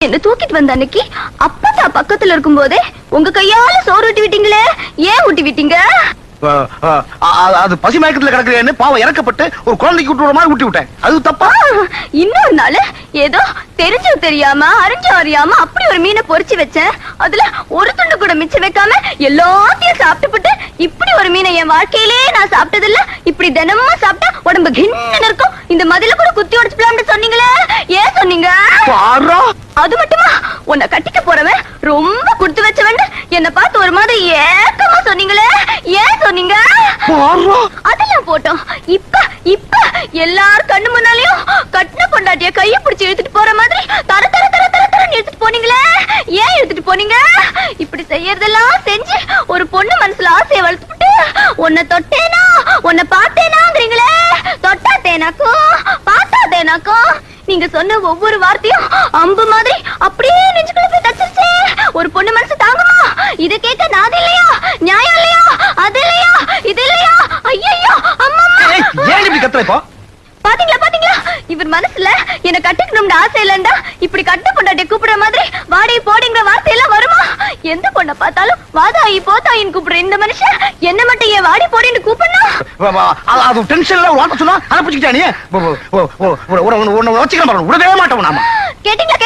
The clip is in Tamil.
என்ன தூக்கிட்டு வந்த அன்னைக்கு அப்பா பக்கத்துல இருக்கும் போதே உங்க கையால சோறு ஊட்டி விட்டீங்களே, ஏன் ஊட்டி விட்டீங்க? அது பசி மயக்கத்துல கிடக்குறேன்னு பாவம் இறக்கப்பட்டு ஒரு குழந்தைக்கு விட்டு மாதிரி ஊட்டி விட்டேன். அது தப்பா? இன்னொரு நாள் ஏதோ தெரிஞ்சு தெரியாம அறிஞ்சு அறியாம அப்படி ஒரு மீனை பொரிச்சு வச்சேன். அதுல ஒரு துண்டு கூட மிச்சம் வைக்காம எல்லாத்தையும் சாப்பிட்டுப்பட்டு இப்படி ஒரு மீனை என் வாழ்க்கையிலே நான் சாப்பிட்டதில்ல. இப்படி தினமும் சாப்பிட்டா உடம்பு கிண்ணு இருக்கும். இந்த மதில கூட குத்தி உடைச்சுக்கலாம்னு சொன்னீங்களே, ஏன் சொன்னீங்க? அது மட்டுமா, உன்னை கட்டிக்க போறவன் ரொம்ப குடுத்து வச்சவன் என்ன பார்த்து ஒரு மாதிரி ஏக்கமா சொன்னீங்களே, ஏன் சொன்னீங்க? அதெல்லாம் போட்டோம். இப்ப இப்ப எல்லார் கண்ணு முன்னாலையும் கட்டின பொண்டாட்டிய கைய பிடிச்சு இழுத்துட்டு போற மாதிரி தர தர தர தர தரன்னு இழுத்துட்டு போனீங்களே, ஏன் இழுத்துட்டு போனீங்க? இப்படி செய்யறதெல்லாம் செஞ்சு ஒரு பொண்ணு மனசுல ஆசையை வளர்த்துட்டு உன்னை தொட்டேனா உன்னை பார்த்தேனாங்கிறீங்களே. தொட்டா தேனாக்கும் பார்த்தா தேனாக்கும். நீங்க சொன்ன ஒவ்வொரு வார்த்தையும் அம்பு மாதிரி அப்படியே நெஞ்சுக்குள்ள போய் தச்சிருச்சே. ஒரு பொண்ணு மனசு தாங்குமா? இத கேட்க நாது இல்லையா, நியாயம் இல்லையா, அது இல்லையா, இது இல்லையா? ஐயோ அம்மா, ஏன் இப்படி கத்துற? இப்போ பாத்தீங்களா பாத்தீங்களா, இவர் மனசுல என்ன கட்டிக்கணும்னு ஆசை இல்லண்டா இப்படி கட்ட பொண்டாட்டிய கூப்பிடுற மாதிரி வாடி போடிங்கிற வார்த்தை எல்லாம் வருமா? எந்த பொண்ணை பார்த்தாலும் வாதாயி போதாயின்னு கூப்பிடுற இந்த மனுஷன் என்ன மட்டும் ஏன் வாடி போடின்னு கூப்பிடணும்? அது டென்ஷன்ல வார்த்தை சொன்னா அதை பிடிச்சிக்கிட்டா நீ வச்சுக்கலாம். விடவே மாட்டோம் நாம. கேட்டீங்களா